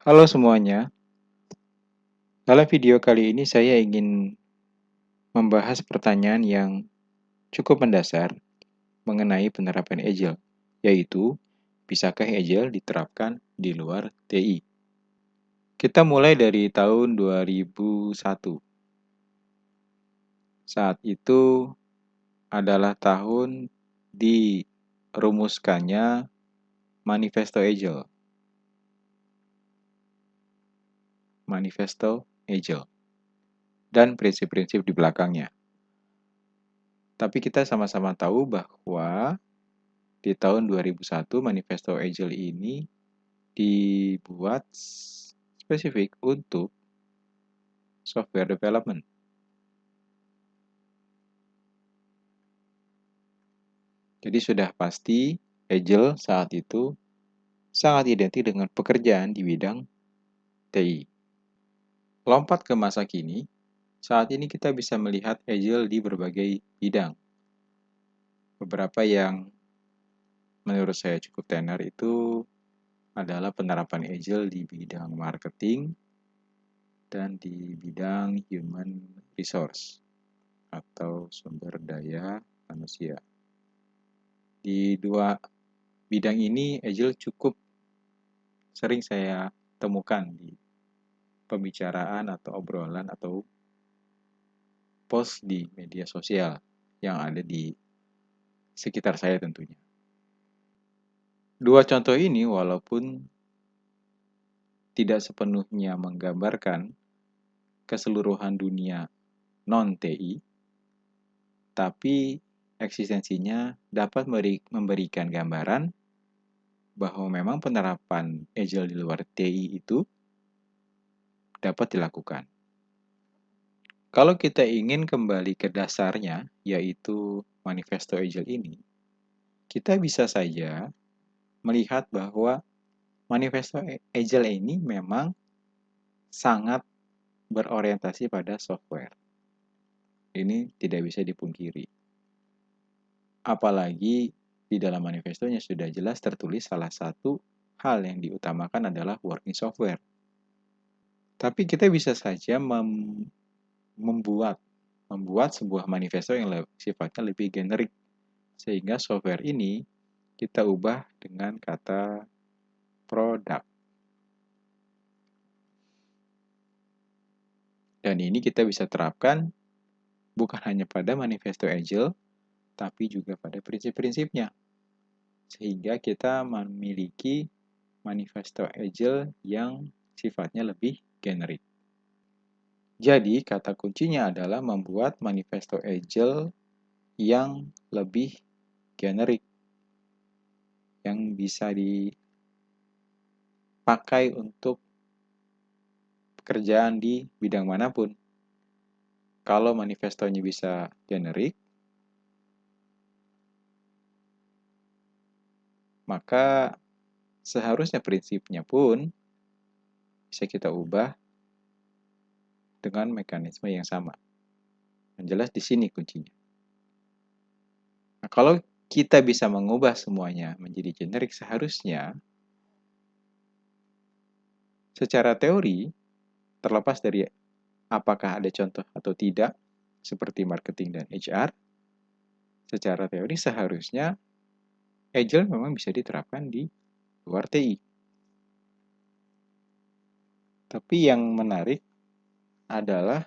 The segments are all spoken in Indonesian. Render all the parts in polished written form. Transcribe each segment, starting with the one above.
Halo semuanya, dalam video kali ini saya ingin membahas pertanyaan yang cukup mendasar mengenai penerapan Agile, yaitu bisakah Agile diterapkan di luar TI? Kita mulai dari tahun 2001. Saat itu adalah tahun dirumuskannya Manifesto Agile. Dan prinsip-prinsip di belakangnya. Tapi kita sama-sama tahu bahwa di tahun 2001 Manifesto Agile ini dibuat spesifik untuk software development. Jadi sudah pasti Agile saat itu sangat identik dengan pekerjaan di bidang TI. Lompat ke masa kini, saat ini kita bisa melihat Agile di berbagai bidang. Beberapa yang menurut saya cukup tenar itu adalah penerapan Agile di bidang marketing dan di bidang human resource atau sumber daya manusia. Di dua bidang ini Agile cukup sering saya temukan di pembicaraan atau obrolan atau post di media sosial yang ada di sekitar saya tentunya. Dua contoh ini walaupun tidak sepenuhnya menggambarkan keseluruhan dunia non-TI, tapi eksistensinya dapat memberikan gambaran bahwa memang penerapan Agile di luar TI itu dapat dilakukan. Kalau kita ingin kembali ke dasarnya, yaitu Manifesto Agile ini, kita bisa saja melihat bahwa Manifesto Agile ini memang sangat berorientasi pada software. Ini tidak bisa dipungkiri. Apalagi di dalam manifestonya sudah jelas tertulis salah satu hal yang diutamakan adalah working software. Tapi kita bisa saja membuat sebuah manifesto yang sifatnya lebih generik, sehingga software ini kita ubah dengan kata produk. Dan ini kita bisa terapkan bukan hanya pada manifesto Agile, tapi juga pada prinsip-prinsipnya. Sehingga kita memiliki manifesto Agile yang sifatnya lebih generik. Jadi, kata kuncinya adalah membuat manifesto Agile yang lebih generik, yang bisa dipakai untuk pekerjaan di bidang manapun. Kalau manifestonya bisa generik, maka seharusnya prinsipnya pun bisa kita ubah dengan mekanisme yang sama. Yang jelas di sini kuncinya. Nah, kalau kita bisa mengubah semuanya menjadi generik, seharusnya secara teori, terlepas dari apakah ada contoh atau tidak, seperti marketing dan HR, secara teori seharusnya Agile memang bisa diterapkan di luar TI. Tapi yang menarik adalah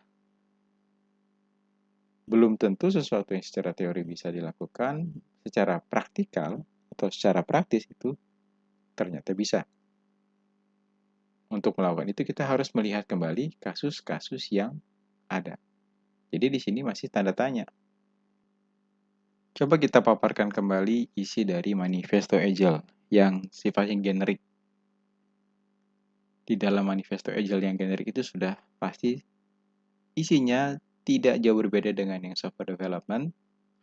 belum tentu sesuatu yang secara teori bisa dilakukan secara praktikal atau secara praktis itu ternyata bisa. Untuk melakukan itu kita harus melihat kembali kasus-kasus yang ada. Jadi di sini masih tanda tanya. Coba kita paparkan kembali isi dari Manifesto Agile yang sifatnya generik. Di dalam Manifesto Agile yang generik itu sudah pasti isinya tidak jauh berbeda dengan yang software development,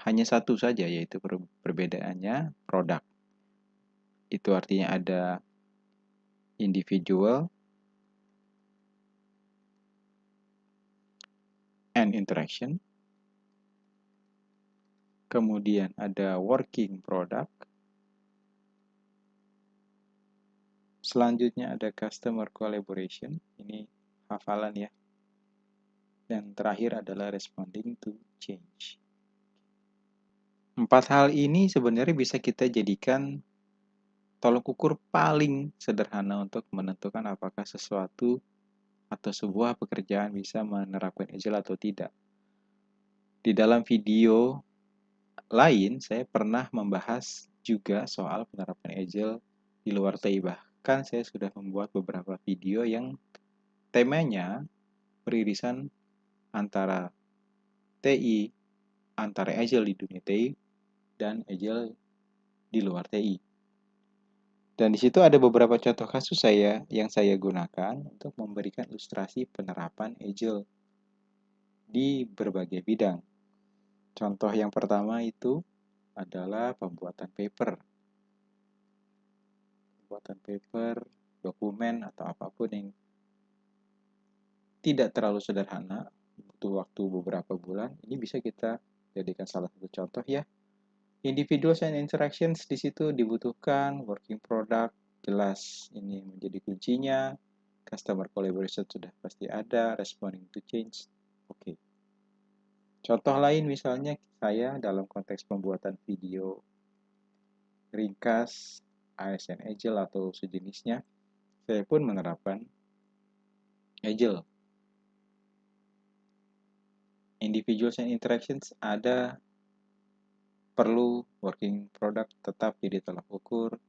hanya satu saja yaitu perbedaannya produk. Itu artinya ada individual and interaction, kemudian ada working product, Selanjutnya ada customer collaboration, ini hafalan ya. Dan terakhir adalah responding to change. 4 hal ini sebenarnya bisa kita jadikan tolok ukur paling sederhana untuk menentukan apakah sesuatu atau sebuah pekerjaan bisa menerapkan Agile atau tidak. Di dalam video lain, saya pernah membahas juga soal penerapan Agile di luar TI. Bahkan saya sudah membuat beberapa video yang temanya peririsan antara TI, antara Agile di dunia TI, dan Agile di luar TI. Dan di situ ada beberapa contoh kasus yang saya gunakan untuk memberikan ilustrasi penerapan Agile di berbagai bidang. Contoh yang pertama itu adalah pembuatan paper. Pembuatan paper, dokumen, atau apapun yang tidak terlalu sederhana, butuh waktu beberapa bulan, ini bisa kita jadikan salah satu contoh ya. Individuals and interactions di situ dibutuhkan, working product, jelas ini menjadi kuncinya, customer collaboration sudah pasti ada, responding to change, oke. Contoh lain misalnya saya dalam konteks pembuatan video ringkas, ASN Agile atau sejenisnya, saya pun menerapkan Agile. Individuals and interactions ada, perlu, working product tetap jadi tolak ukur,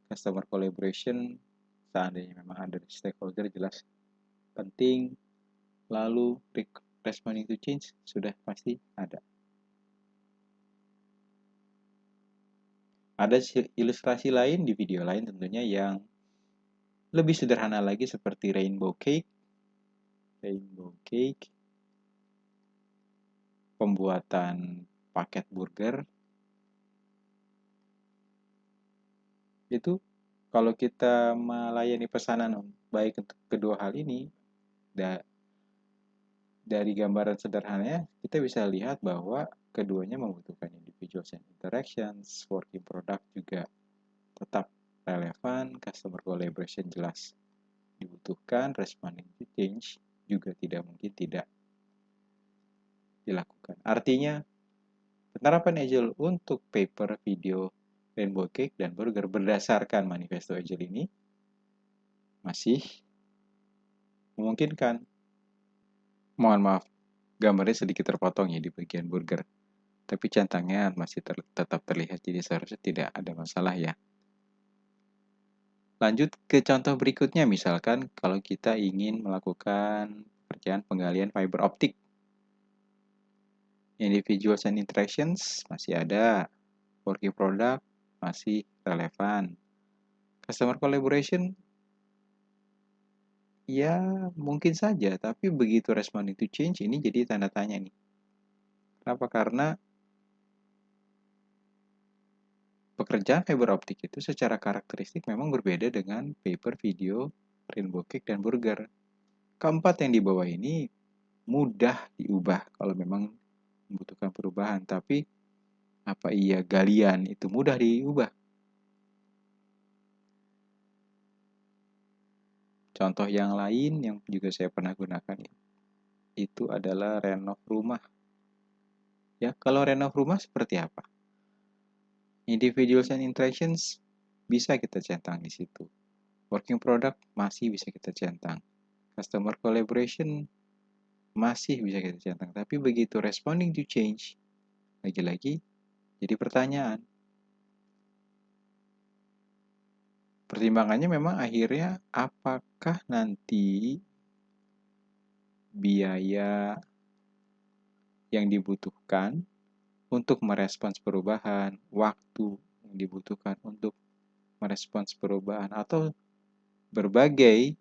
customer collaboration seandainya memang ada stakeholder jelas penting, lalu responding to change sudah pasti ada. Ada ilustrasi lain di video lain tentunya yang lebih sederhana lagi seperti rainbow cake, pembuatan paket burger. Itu kalau kita melayani pesanan baik untuk kedua hal ini, dari gambaran sederhananya kita bisa lihat bahwa keduanya membutuhkan individuals and interactions, working product juga tetap relevan, customer collaboration jelas dibutuhkan, responding to change juga tidak mungkin tidak dilakukan. Artinya, penerapan Agile untuk paper, video, rainbow cake, dan burger berdasarkan manifesto Agile ini masih memungkinkan. Mohon maaf, gambarnya sedikit terpotong ya di bagian burger. Tapi centangnya masih tetap terlihat, jadi seharusnya tidak ada masalah ya. Lanjut ke contoh berikutnya, misalkan kalau kita ingin melakukan pekerjaan penggalian fiber optik. Individuals and interactions masih ada, working product masih relevan. Customer collaboration ya mungkin saja, tapi begitu responding to change ini jadi tanda tanya nih. Kenapa? Karena pekerjaan fiber optik itu secara karakteristik memang berbeda dengan paper, video, rainbow cake, dan burger. Keempat yang di bawah ini mudah diubah kalau memang membutuhkan perubahan, tapi apa iya galian itu mudah diubah? Contoh yang lain yang juga saya pernah gunakan itu adalah renov rumah. Ya, kalau renov rumah seperti apa? Individuals and interactions bisa kita centang di situ. Working product masih bisa kita centang. Customer collaboration masih bisa kita centang. Tapi begitu responding to change, lagi-lagi jadi pertanyaan. Pertimbangannya memang akhirnya apakah nanti biaya yang dibutuhkan untuk merespons perubahan, waktu yang dibutuhkan untuk merespons perubahan, atau berbagai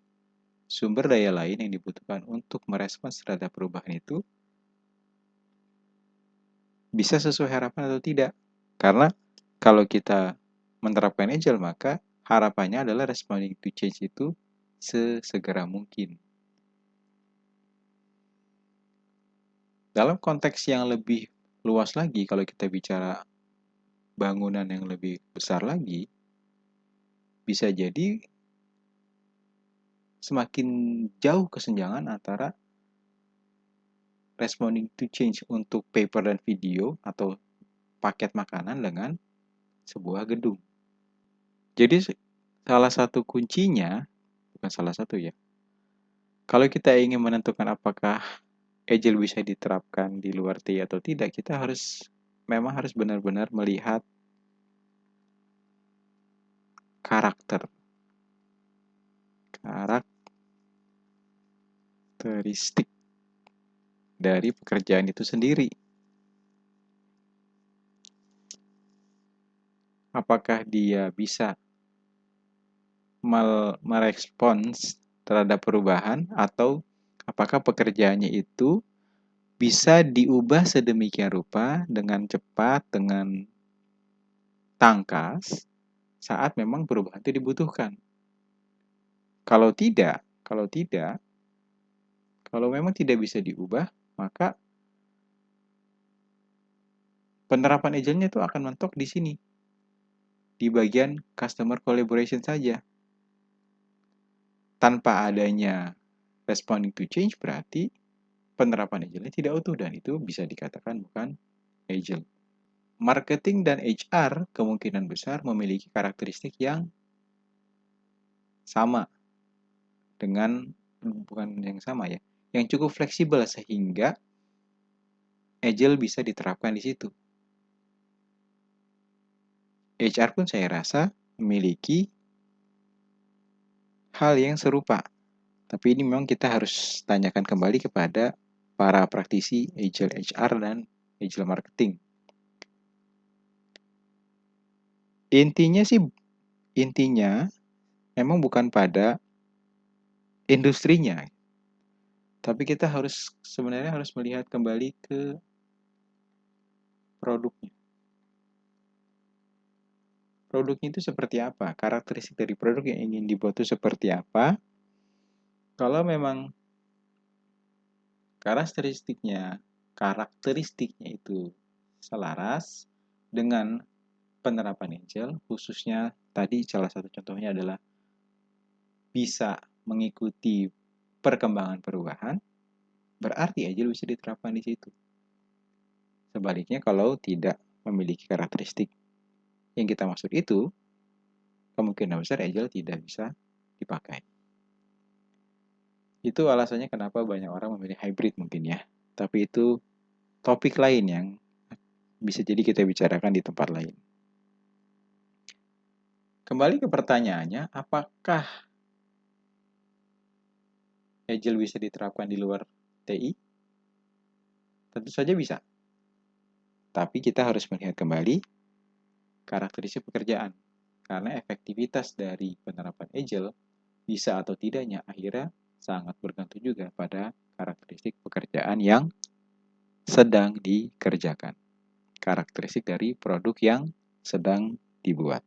sumber daya lain yang dibutuhkan untuk merespons terhadap perubahan itu bisa sesuai harapan atau tidak. Karena kalau kita menerapkan Agile, maka harapannya adalah responding to change itu sesegera mungkin. Dalam konteks yang lebih luas lagi, kalau kita bicara bangunan yang lebih besar lagi, bisa jadi semakin jauh kesenjangan antara responding to change untuk paper dan video atau paket makanan dengan sebuah gedung. Jadi salah satu kuncinya, bukan salah satu ya, kalau kita ingin menentukan apakah Agile bisa diterapkan di luar TI atau tidak, kita memang harus benar-benar melihat karakteristik dari pekerjaan itu sendiri. Apakah dia bisa merespons terhadap perubahan, atau apakah pekerjaannya itu bisa diubah sedemikian rupa dengan cepat, dengan tangkas saat memang perubahan itu dibutuhkan. Kalau memang tidak bisa diubah, maka penerapan agile-nya itu akan mentok di sini, di bagian customer collaboration saja. Tanpa adanya responding to change, berarti penerapan agile-nya tidak utuh, dan itu bisa dikatakan bukan agile. Marketing dan HR kemungkinan besar memiliki karakteristik yang sama dengan, bukan yang sama ya, yang cukup fleksibel sehingga agile bisa diterapkan di situ. HR pun saya rasa memiliki hal yang serupa. Tapi ini memang kita harus tanyakan kembali kepada para praktisi Agile HR dan Agile Marketing. Intinya memang bukan pada industrinya. Tapi kita sebenarnya harus melihat kembali ke produknya. Produknya itu seperti apa? Karakteristik dari produk yang ingin dibuat itu seperti apa? Kalau memang karakteristiknya itu selaras dengan penerapan Agile, khususnya tadi salah satu contohnya adalah bisa mengikuti perkembangan perubahan, berarti Agile bisa diterapkan di situ. Sebaliknya, kalau tidak memiliki karakteristik yang kita maksud itu, kemungkinan besar Agile tidak bisa dipakai. Itu alasannya kenapa banyak orang memilih hybrid mungkin ya. Tapi itu topik lain yang bisa jadi kita bicarakan di tempat lain. Kembali ke pertanyaannya, apakah Agile bisa diterapkan di luar TI? Tentu saja bisa. Tapi kita harus melihat kembali karakteristik pekerjaan. Karena efektivitas dari penerapan Agile bisa atau tidaknya akhirnya sangat bergantung juga pada karakteristik pekerjaan yang sedang dikerjakan. Karakteristik dari produk yang sedang dibuat.